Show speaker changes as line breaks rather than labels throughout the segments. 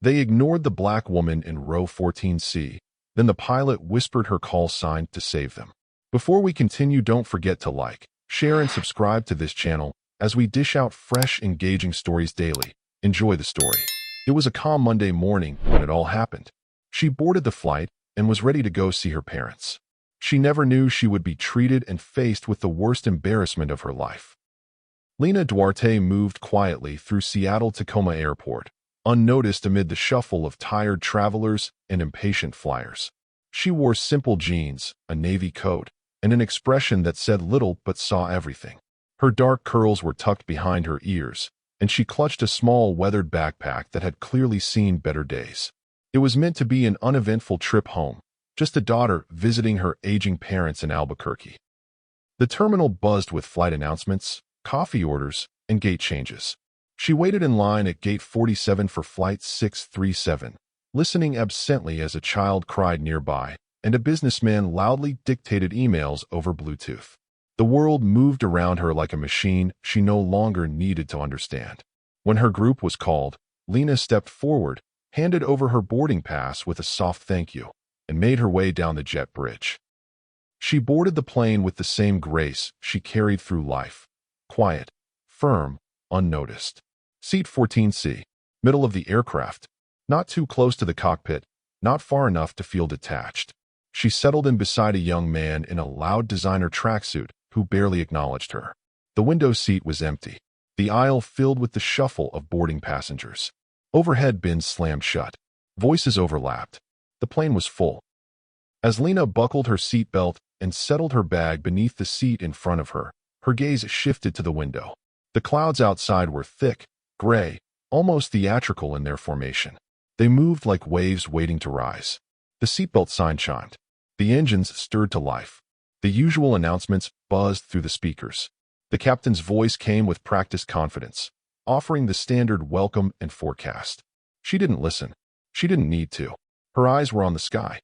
They ignored the black woman in row 14C. Then the pilot whispered her call sign to save them. Before we continue, don't forget to like, share, and subscribe to this channel as we dish out fresh, engaging stories daily. Enjoy the story. It was a calm Monday morning when it all happened. She boarded the flight and was ready to go see her parents. She never knew she would be treated and faced with the worst embarrassment of her life. Lena Duarte moved quietly through Seattle-Tacoma Airport, unnoticed amid the shuffle of tired travelers and impatient flyers. She wore simple jeans, a navy coat, and an expression that said little but saw everything. Her dark curls were tucked behind her ears, and she clutched a small weathered backpack that had clearly seen better days. It was meant to be an uneventful trip home, just a daughter visiting her aging parents in Albuquerque. The terminal buzzed with flight announcements, coffee orders, and gate changes. She waited in line at gate 47 for flight 637, listening absently as a child cried nearby, and a businessman loudly dictated emails over Bluetooth. The world moved around her like a machine she no longer needed to understand. When her group was called, Lena stepped forward, handed over her boarding pass with a soft thank you, and made her way down the jet bridge. She boarded the plane with the same grace she carried through life, quiet, firm, unnoticed. Seat 14C, middle of the aircraft, not too close to the cockpit, not far enough to feel detached. She settled in beside a young man in a loud designer tracksuit who barely acknowledged her. The window seat was empty, the aisle filled with the shuffle of boarding passengers. Overhead bins slammed shut. Voices overlapped. The plane was full. As Lena buckled her seatbelt and settled her bag beneath the seat in front of her, her gaze shifted to the window. The clouds outside were thick, gray, almost theatrical in their formation. They moved like waves waiting to rise. The seatbelt sign chimed. The engines stirred to life. The usual announcements buzzed through the speakers. The captain's voice came with practiced confidence, offering the standard welcome and forecast. She didn't listen. She didn't need to. Her eyes were on the sky.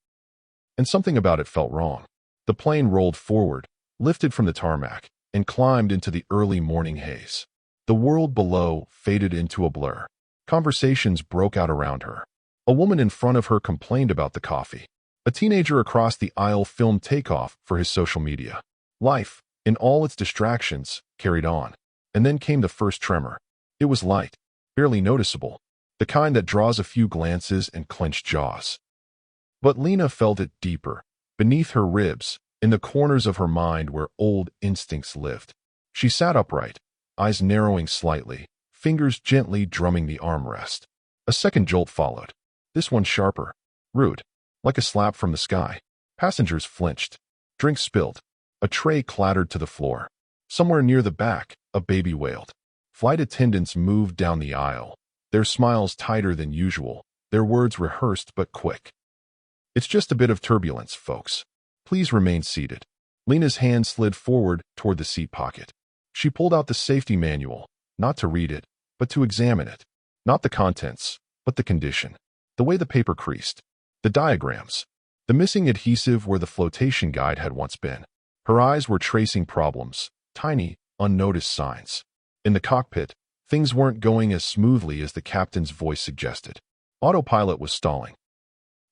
And something about it felt wrong. The plane rolled forward, lifted from the tarmac, and climbed into the early morning haze. The world below faded into a blur. Conversations broke out around her. A woman in front of her complained about the coffee. A teenager across the aisle filmed takeoff for his social media. Life, in all its distractions, carried on. And then came the first tremor. It was light, barely noticeable, the kind that draws a few glances and clenched jaws. But Lena felt it deeper, beneath her ribs, in the corners of her mind where old instincts lived. She sat upright, eyes narrowing slightly, fingers gently drumming the armrest. A second jolt followed. This one sharper, rude, like a slap from the sky. Passengers flinched. Drinks spilled. A tray clattered to the floor. Somewhere near the back, a baby wailed. Flight attendants moved down the aisle, their smiles tighter than usual, their words rehearsed but quick. It's just a bit of turbulence, folks. Please remain seated. Lena's hand slid forward toward the seat pocket. She pulled out the safety manual, not to read it, but to examine it. Not the contents, but the condition. The way the paper creased. The diagrams. The missing adhesive where the flotation guide had once been. Her eyes were tracing problems, tiny, unnoticed signs. In the cockpit, things weren't going as smoothly as the captain's voice suggested. Autopilot was stalling.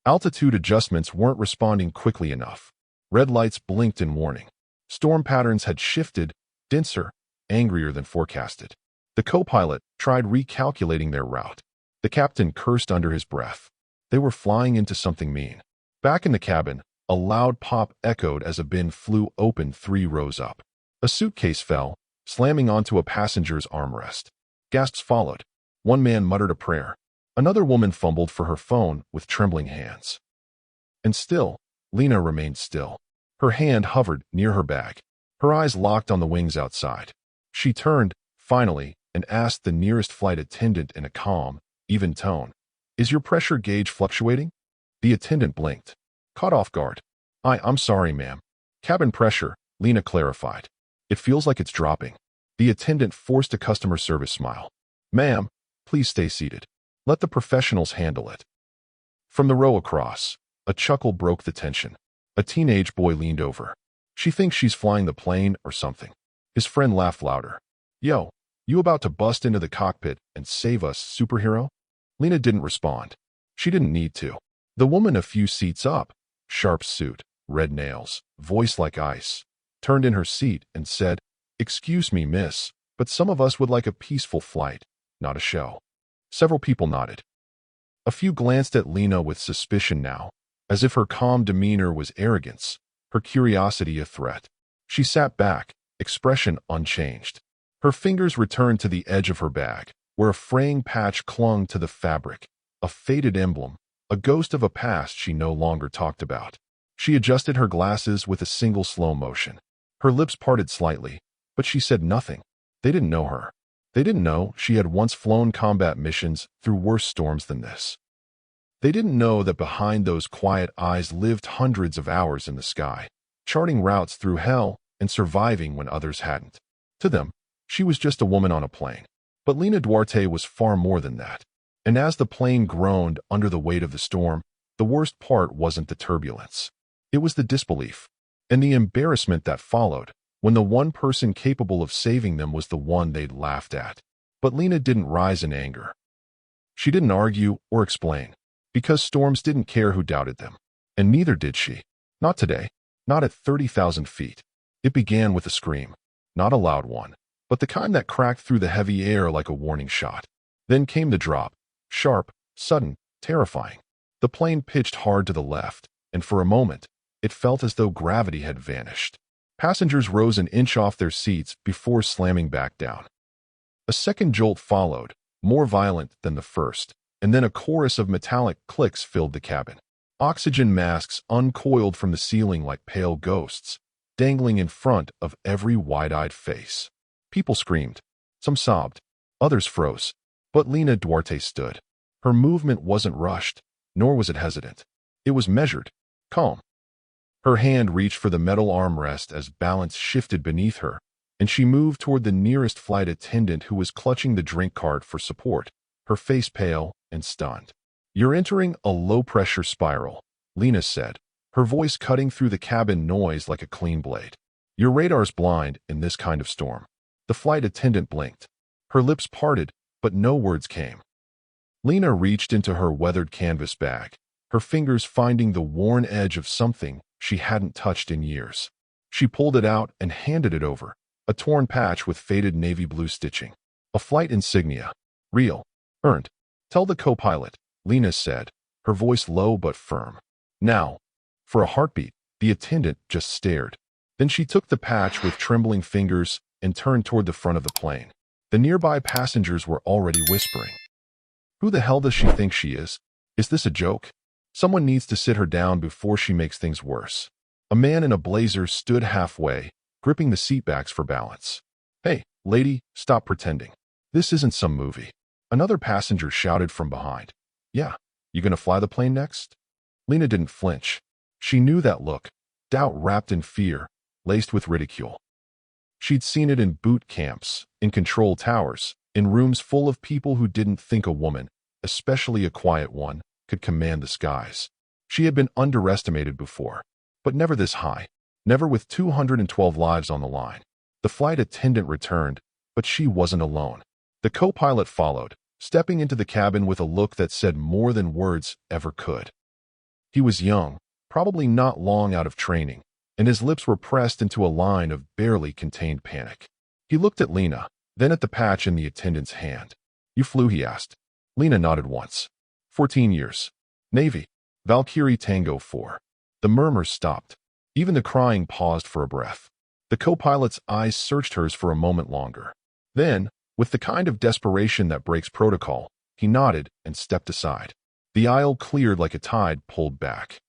Altitude adjustments weren't responding quickly enough. Red lights blinked in warning. Storm patterns had shifted, denser, angrier than forecasted. The co-pilot tried recalculating their route. The captain cursed under his breath. They were flying into something mean. Back in the cabin, a loud pop echoed as a bin flew open 3 rows up. A suitcase fell, slamming onto a passenger's armrest. Gasps followed. One man muttered a prayer. Another woman fumbled for her phone with trembling hands. And still, Lena remained still. Her hand hovered near her bag. Her eyes locked on the wings outside. She turned, finally, and asked the nearest flight attendant in a calm, even tone, "Is your pressure gauge fluctuating?" The attendant blinked, caught off guard. I'm sorry, ma'am. Cabin pressure," Lena clarified. "It feels like it's dropping." The attendant forced a customer service smile. "Ma'am, please stay seated. Let the professionals handle it." From the row across, a chuckle broke the tension. A teenage boy leaned over. "She thinks she's flying the plane or something." His friend laughed louder. "Yo, you about to bust into the cockpit and save us, superhero?" Lena didn't respond. She didn't need to. The woman a few seats up, sharp suit, red nails, voice like ice, turned in her seat and said, "Excuse me, miss, but some of us would like a peaceful flight, not a show." Several people nodded. A few glanced at Lena with suspicion now, as if her calm demeanor was arrogance, her curiosity a threat. She sat back, expression unchanged. Her fingers returned to the edge of her bag, where a fraying patch clung to the fabric, a faded emblem, a ghost of a past she no longer talked about. She adjusted her glasses with a single slow motion. Her lips parted slightly, but she said nothing. They didn't know her. They didn't know she had once flown combat missions through worse storms than this. They didn't know that behind those quiet eyes lived hundreds of hours in the sky, charting routes through hell and surviving when others hadn't. To them, she was just a woman on a plane. But Lena Duarte was far more than that. And as the plane groaned under the weight of the storm, the worst part wasn't the turbulence. It was the disbelief and the embarrassment that followed when the one person capable of saving them was the one they'd laughed at. But Lena didn't rise in anger. She didn't argue or explain, because storms didn't care who doubted them. And neither did she. Not today. Not at 30,000 feet. It began with a scream. Not a loud one, but the kind that cracked through the heavy air like a warning shot. Then came the drop. Sharp, sudden, terrifying. The plane pitched hard to the left, and for a moment, it felt as though gravity had vanished. Passengers rose an inch off their seats before slamming back down. A second jolt followed, more violent than the first, and then a chorus of metallic clicks filled the cabin. Oxygen masks uncoiled from the ceiling like pale ghosts, dangling in front of every wide-eyed face. People screamed. Some sobbed. Others froze. But Lena Duarte stood. Her movement wasn't rushed, nor was it hesitant. It was measured, calm. Her hand reached for the metal armrest as balance shifted beneath her, and she moved toward the nearest flight attendant who was clutching the drink cart for support, her face pale and stunned. "You're entering a low-pressure spiral," Lena said, her voice cutting through the cabin noise like a clean blade. "Your radar's blind in this kind of storm." The flight attendant blinked. Her lips parted, but no words came. Lena reached into her weathered canvas bag, her fingers finding the worn edge of something she hadn't touched in years. She pulled it out and handed it over, a torn patch with faded navy blue stitching. A flight insignia. Real. Earned. "Tell the co-pilot," Lena said, her voice low but firm. "Now." For a heartbeat, the attendant just stared. Then she took the patch with trembling fingers and turned toward the front of the plane. The nearby passengers were already whispering. "Who the hell does she think she is? Is this a joke? Someone needs to sit her down before she makes things worse." A man in a blazer stood halfway, gripping the seatbacks for balance. "Hey, lady, stop pretending. This isn't some movie." Another passenger shouted from behind. "Yeah, you gonna fly the plane next?" Lena didn't flinch. She knew that look, doubt wrapped in fear, laced with ridicule. She'd seen it in boot camps, in control towers, in rooms full of people who didn't think a woman, especially a quiet one, could command the skies. She had been underestimated before, but never this high, never with 212 lives on the line. The flight attendant returned, but she wasn't alone. The co-pilot followed, stepping into the cabin with a look that said more than words ever could. He was young, probably not long out of training, and his lips were pressed into a line of barely contained panic. He looked at Lena, then at the patch in the attendant's hand. "You flew?" he asked. Lena nodded once. 14 years. Navy. Valkyrie Tango 4. The murmurs stopped. Even the crying paused for a breath. The co-pilot's eyes searched hers for a moment longer. Then, with the kind of desperation that breaks protocol, he nodded and stepped aside. The aisle cleared like a tide pulled back.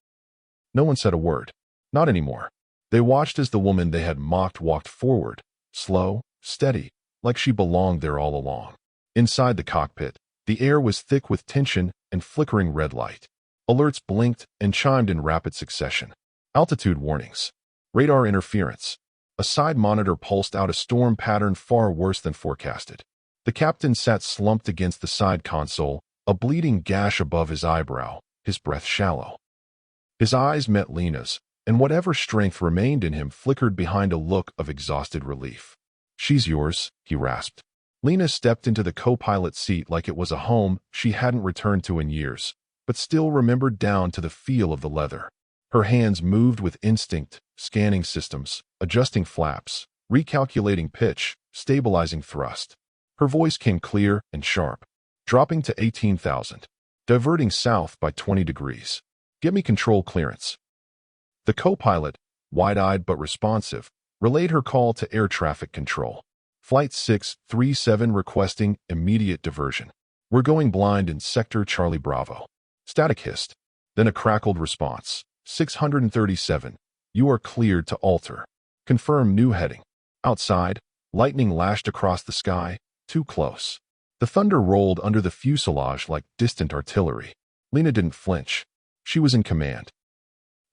No one said a word. Not anymore. They watched as the woman they had mocked walked forward, slow, steady, like she belonged there all along. Inside the cockpit, the air was thick with tension and flickering red light. Alerts blinked and chimed in rapid succession. Altitude warnings. Radar interference. A side monitor pulsed out a storm pattern far worse than forecasted. The captain sat slumped against the side console, a bleeding gash above his eyebrow, his breath shallow. His eyes met Lena's, and whatever strength remained in him flickered behind a look of exhausted relief. "She's yours," he rasped. Lena stepped into the co-pilot seat like it was a home she hadn't returned to in years, but still remembered down to the feel of the leather. Her hands moved with instinct, scanning systems, adjusting flaps, recalculating pitch, stabilizing thrust. Her voice came clear and sharp, dropping to 18,000, diverting south by 20 degrees. Get me control clearance. The co-pilot, wide-eyed but responsive, relayed her call to air traffic control. Flight 637 requesting immediate diversion. We're going blind in Sector Charlie Bravo. Static hissed. Then a crackled response. 637. You are cleared to alter. Confirm new heading. Outside, lightning lashed across the sky, too close. The thunder rolled under the fuselage like distant artillery. Lena didn't flinch. She was in command.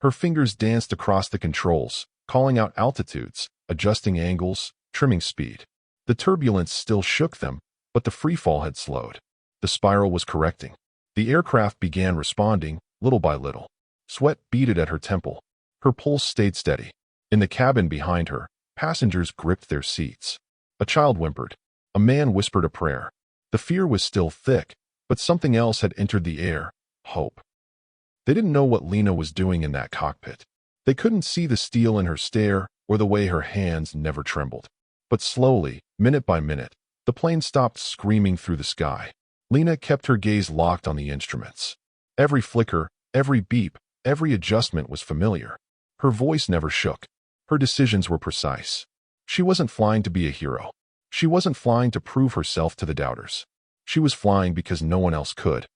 Her fingers danced across the controls, calling out altitudes, adjusting angles, trimming speed. The turbulence still shook them, but the freefall had slowed. The spiral was correcting. The aircraft began responding, little by little. Sweat beaded at her temple. Her pulse stayed steady. In the cabin behind her, passengers gripped their seats. A child whimpered. A man whispered a prayer. The fear was still thick, but something else had entered the air, hope. They didn't know what Lena was doing in that cockpit. They couldn't see the steel in her stare or the way her hands never trembled. But slowly, minute by minute, the plane stopped screaming through the sky. Lena kept her gaze locked on the instruments. Every flicker, every beep, every adjustment was familiar. Her voice never shook. Her decisions were precise. She wasn't flying to be a hero. She wasn't flying to prove herself to the doubters. She was flying because no one else could.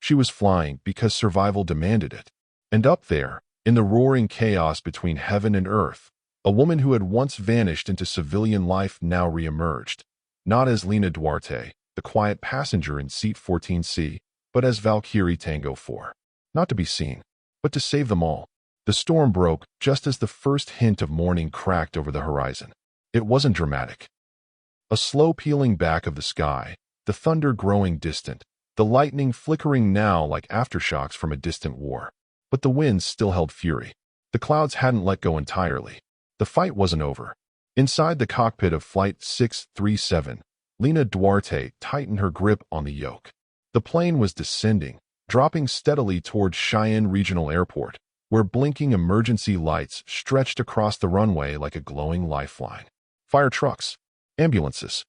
She was flying because survival demanded it. And up there, in the roaring chaos between heaven and earth, a woman who had once vanished into civilian life now reemerged, not as Lena Duarte, the quiet passenger in seat 14C, but as Valkyrie Tango 4. Not to be seen, but to save them all. The storm broke just as the first hint of morning cracked over the horizon. It wasn't dramatic. A slow peeling back of the sky, the thunder growing distant, the lightning flickering now like aftershocks from a distant war. But the winds still held fury. The clouds hadn't let go entirely. The fight wasn't over. Inside the cockpit of Flight 637, Lena Duarte tightened her grip on the yoke. The plane was descending, dropping steadily toward Cheyenne Regional Airport, where blinking emergency lights stretched across the runway like a glowing lifeline. Fire trucks, ambulances,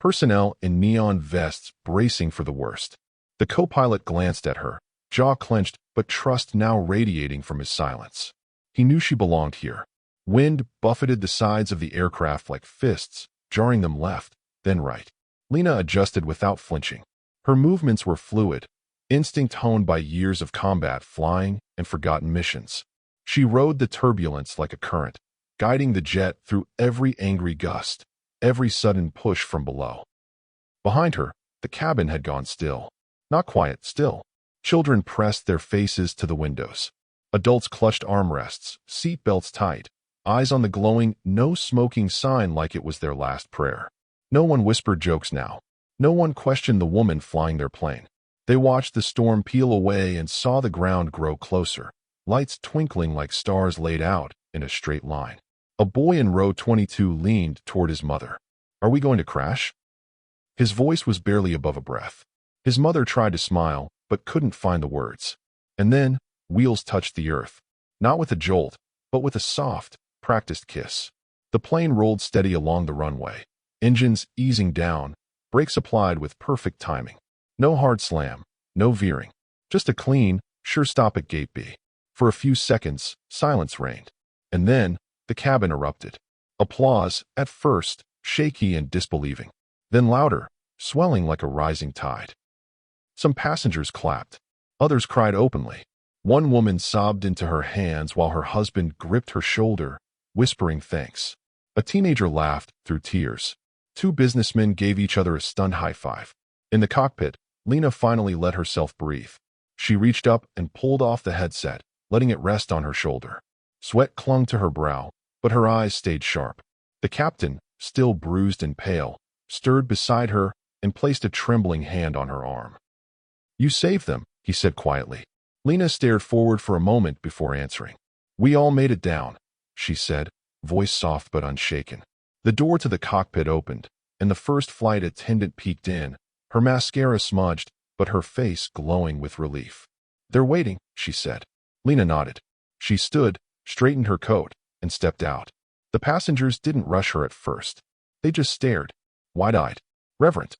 personnel in neon vests bracing for the worst. The co-pilot glanced at her, jaw clenched but trust now radiating from his silence. He knew she belonged here. Wind buffeted the sides of the aircraft like fists, jarring them left, then right. Lena adjusted without flinching. Her movements were fluid, instinct honed by years of combat flying and forgotten missions. She rode the turbulence like a current, guiding the jet through every angry gust, every sudden push from below. Behind her, the cabin had gone still. Not quiet, still. Children pressed their faces to the windows. Adults clutched armrests, seat belts tight, eyes on the glowing no smoking sign like it was their last prayer. No one whispered jokes now. No one questioned the woman flying their plane. They watched the storm peel away and saw the ground grow closer, lights twinkling like stars laid out in a straight line. A boy in row 22 leaned toward his mother. Are we going to crash? His voice was barely above a breath. His mother tried to smile, but couldn't find the words. And then, wheels touched the earth. Not with a jolt, but with a soft, practiced kiss. The plane rolled steady along the runway, engines easing down, brakes applied with perfect timing. No hard slam, no veering. Just a clean, sure stop at Gate B. For a few seconds, silence reigned. And then, the cabin erupted. Applause, at first, shaky and disbelieving. Then louder, swelling like a rising tide. Some passengers clapped. Others cried openly. One woman sobbed into her hands while her husband gripped her shoulder, whispering thanks. A teenager laughed through tears. Two businessmen gave each other a stunned high five. In the cockpit, Lena finally let herself breathe. She reached up and pulled off the headset, letting it rest on her shoulder. Sweat clung to her brow, but her eyes stayed sharp. The captain, still bruised and pale, stirred beside her and placed a trembling hand on her arm. You saved them, he said quietly. Lena stared forward for a moment before answering. We all made it down, she said, voice soft but unshaken. The door to the cockpit opened, and the first flight attendant peeked in, her mascara smudged, but her face glowing with relief. "They're waiting," she said. Lena nodded. She stood, straightened her coat, and stepped out. The passengers didn't rush her at first. They just stared, wide-eyed, reverent.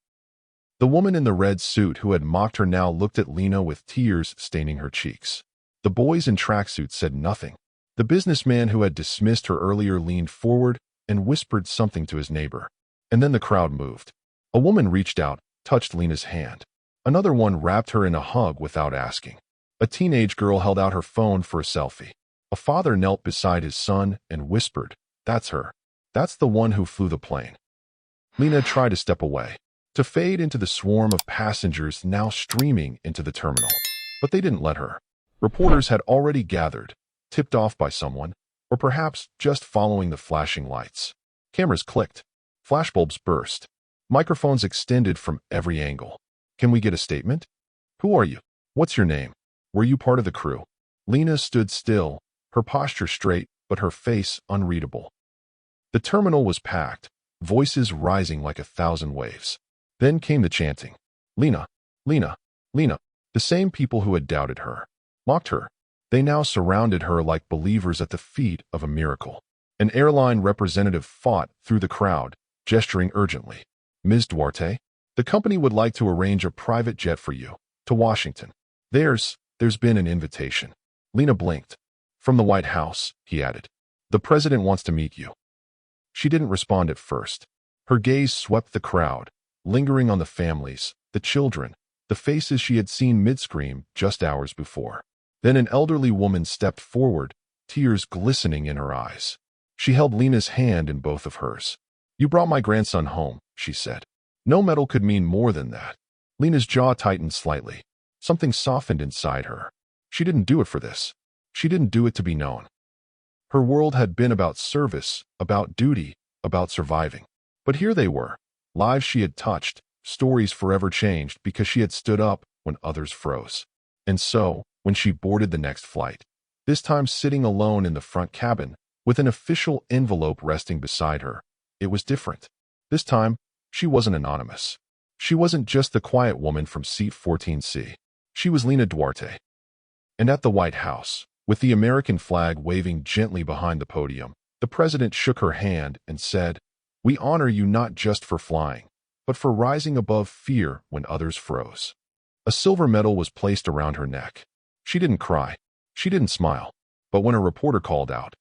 The woman in the red suit who had mocked her now looked at Lena with tears staining her cheeks. The boys in tracksuits said nothing. The businessman who had dismissed her earlier leaned forward and whispered something to his neighbor. And then the crowd moved. A woman reached out, touched Lena's hand. Another one wrapped her in a hug without asking. A teenage girl held out her phone for a selfie. A father knelt beside his son and whispered, "That's her. That's the one who flew the plane." Lena tried to step away, to fade into the swarm of passengers now streaming into the terminal. But they didn't let her. Reporters had already gathered, tipped off by someone, or perhaps just following the flashing lights. Cameras clicked. Flashbulbs burst. Microphones extended from every angle. "Can we get a statement? Who are you? What's your name? Were you part of the crew?" Lena stood still, her posture straight, but her face unreadable. The terminal was packed, voices rising like 1,000 waves. Then came the chanting. "Lena, Lena, Lena." The same people who had doubted her, mocked her. They now surrounded her like believers at the feet of a miracle. An airline representative fought through the crowd, gesturing urgently. "Ms. Duarte, the company would like to arrange a private jet for you, to Washington. There's been an invitation." Lena blinked. "From the White House," he added. "The president wants to meet you." She didn't respond at first. Her gaze swept the crowd, lingering on the families, the children, the faces she had seen mid-scream just hours before. Then an elderly woman stepped forward, tears glistening in her eyes. She held Lena's hand in both of hers. "You brought my grandson home," she said. No medal could mean more than that. Lena's jaw tightened slightly. Something softened inside her. She didn't do it for this. She didn't do it to be known. Her world had been about service, about duty, about surviving. But here they were, lives she had touched, stories forever changed because she had stood up when others froze. And so, when she boarded the next flight, this time sitting alone in the front cabin, with an official envelope resting beside her, it was different. This time, she wasn't anonymous. She wasn't just the quiet woman from seat 14C. She was Lena Duarte. And at the White House, with the American flag waving gently behind the podium, the president shook her hand and said, "We honor you not just for flying, but for rising above fear when others froze." A silver medal was placed around her neck. She didn't cry. She didn't smile. But when a reporter called out,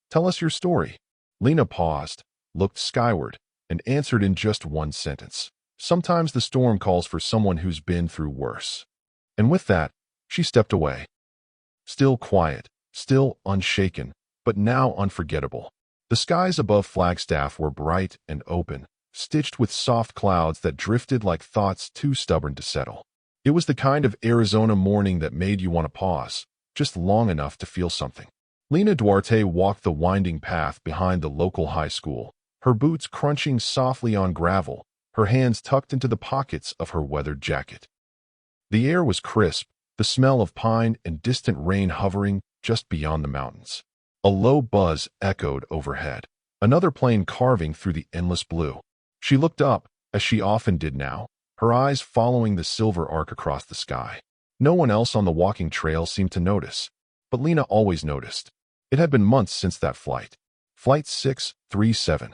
"Tell us your story," Lena paused, looked skyward, and answered in just one sentence. "Sometimes the storm calls for someone who's been through worse." And with that, she stepped away. Still quiet, still unshaken, but now unforgettable. The skies above Flagstaff were bright and open, stitched with soft clouds that drifted like thoughts too stubborn to settle. It was the kind of Arizona morning that made you want to pause, just long enough to feel something. Lena Duarte walked the winding path behind the local high school, her boots crunching softly on gravel, her hands tucked into the pockets of her weathered jacket. The air was crisp, the smell of pine and distant rain hovering just beyond the mountains. A low buzz echoed overhead, another plane carving through the endless blue. She looked up, as she often did now, her eyes following the silver arc across the sky. No one else on the walking trail seemed to notice, but Lena always noticed. It had been months since that flight. Flight 637.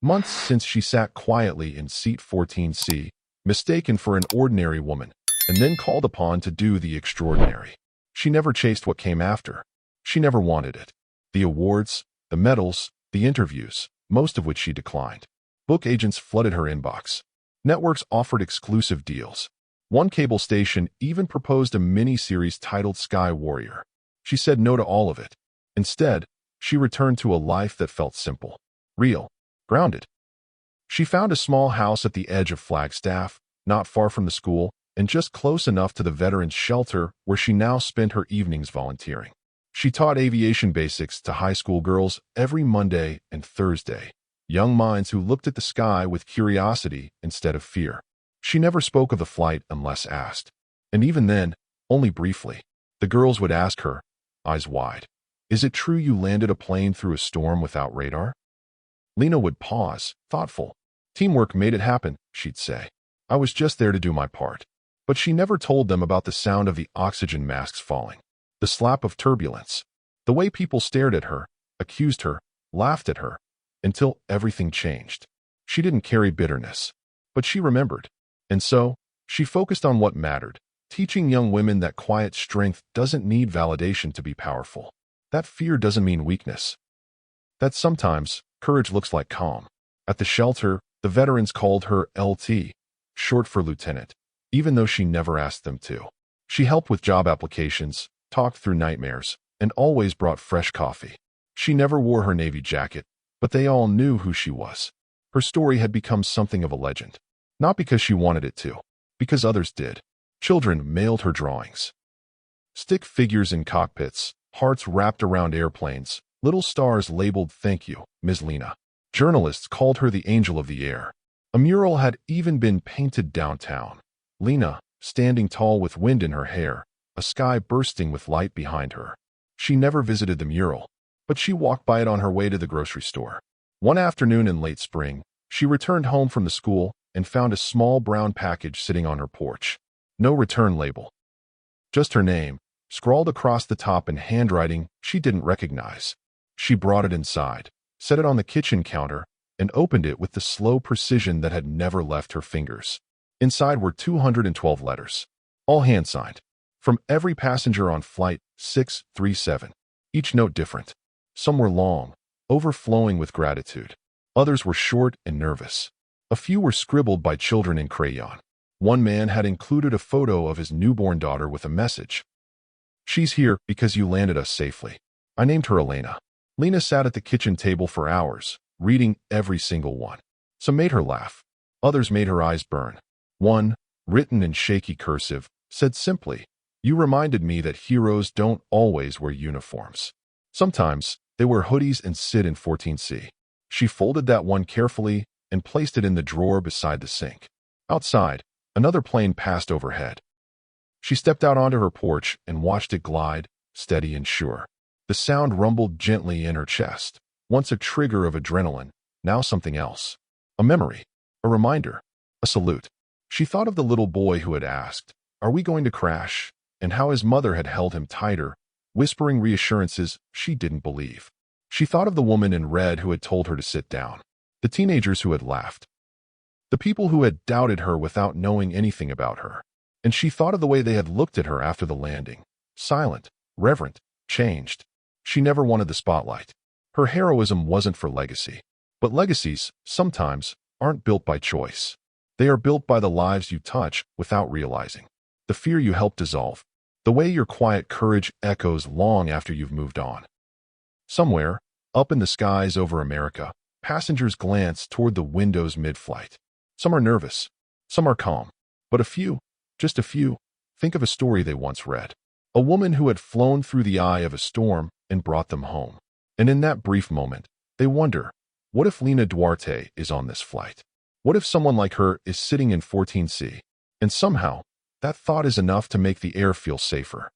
Months since she sat quietly in seat 14C, mistaken for an ordinary woman, and then called upon to do the extraordinary. She never chased what came after. She never wanted it. The awards, the medals, the interviews, most of which she declined. Book agents flooded her inbox. Networks offered exclusive deals. One cable station even proposed a mini-series titled Sky Warrior. She said no to all of it. Instead, she returned to a life that felt simple, real, grounded. She found a small house at the edge of Flagstaff, not far from the school, and just close enough to the veterans' shelter where she now spent her evenings volunteering. She taught aviation basics to high school girls every Monday and Thursday, young minds who looked at the sky with curiosity instead of fear. She never spoke of the flight unless asked. And even then, only briefly. The girls would ask her, eyes wide, "Is it true you landed a plane through a storm without radar?" Lena would pause, thoughtful, Teamwork made it happen, she'd say. I was just there to do my part. But she never told them about the sound of the oxygen masks falling, the slap of turbulence, the way people stared at her, accused her, laughed at her, until everything changed. She didn't carry bitterness, but she remembered. And so, she focused on what mattered, teaching young women that quiet strength doesn't need validation to be powerful. That fear doesn't mean weakness. That sometimes, courage looks like calm. At the shelter, the veterans called her LT, short for lieutenant, even though she never asked them to. She helped with job applications, talked through nightmares, and always brought fresh coffee. She never wore her Navy jacket, but they all knew who she was. Her story had become something of a legend. Not because she wanted it to, because others did. Children mailed her drawings. Stick figures in cockpits, hearts wrapped around airplanes, little stars labeled "Thank you, Ms. Lena." Journalists called her the angel of the air. A mural had even been painted downtown. Lena, standing tall with wind in her hair, a sky bursting with light behind her. She never visited the mural, but she walked by it on her way to the grocery store. One afternoon in late spring, she returned home from the school and found a small brown package sitting on her porch. No return label. Just her name, scrawled across the top in handwriting she didn't recognize. She brought it inside, set it on the kitchen counter, and opened it with the slow precision that had never left her fingers. Inside were 212 letters, all hand-signed, from every passenger on Flight 637, each note different. Some were long, overflowing with gratitude. Others were short and nervous. A few were scribbled by children in crayon. One man had included a photo of his newborn daughter with a message. "She's here because you landed us safely." I named her Elena. Lena sat at the kitchen table for hours, reading every single one. Some made her laugh. Others made her eyes burn. One, written in shaky cursive, said simply, "You reminded me that heroes don't always wear uniforms. Sometimes, they wear hoodies and sit in 14C." She folded that one carefully and placed it in the drawer beside the sink. Outside, another plane passed overhead. She stepped out onto her porch and watched it glide, steady and sure. The sound rumbled gently in her chest, once a trigger of adrenaline, now something else. A memory, a reminder, a salute. She thought of the little boy who had asked, "Are we going to crash?" and how his mother had held him tighter, whispering reassurances she didn't believe. She thought of the woman in red who had told her to sit down, the teenagers who had laughed, the people who had doubted her without knowing anything about her. And she thought of the way they had looked at her after the landing, silent, reverent, changed. She never wanted the spotlight. Her heroism wasn't for legacy. But legacies, sometimes, aren't built by choice. They are built by the lives you touch without realizing. The fear you help dissolve. The way your quiet courage echoes long after you've moved on. Somewhere, up in the skies over America, passengers glance toward the windows mid-flight. Some are nervous. Some are calm. But a few, just a few, think of a story they once read. A woman who had flown through the eye of a storm and brought them home. And in that brief moment, they wonder, what if Lena Duarte is on this flight? What if someone like her is sitting in 14C? And somehow, that thought is enough to make the air feel safer.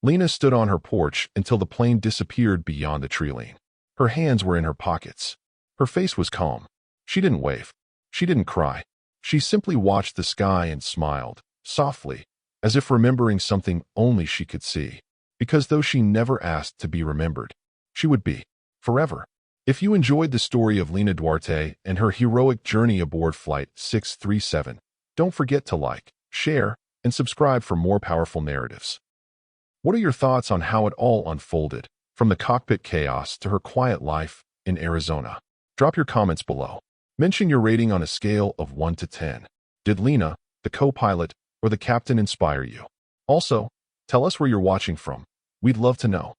Lena stood on her porch until the plane disappeared beyond the tree line. Her hands were in her pockets. Her face was calm. She didn't wave. She didn't cry. She simply watched the sky and smiled, softly, as if remembering something only she could see. Because though she never asked to be remembered, she would be, forever. If you enjoyed the story of Lena Duarte and her heroic journey aboard Flight 637, don't forget to like, share, and subscribe for more powerful narratives. What are your thoughts on how it all unfolded, from the cockpit chaos to her quiet life in Arizona? Drop your comments below. Mention your rating on a scale of 1 to 10. Did Lena, the co-pilot, or the captain inspire you? Also, tell us where you're watching from. We'd love to know.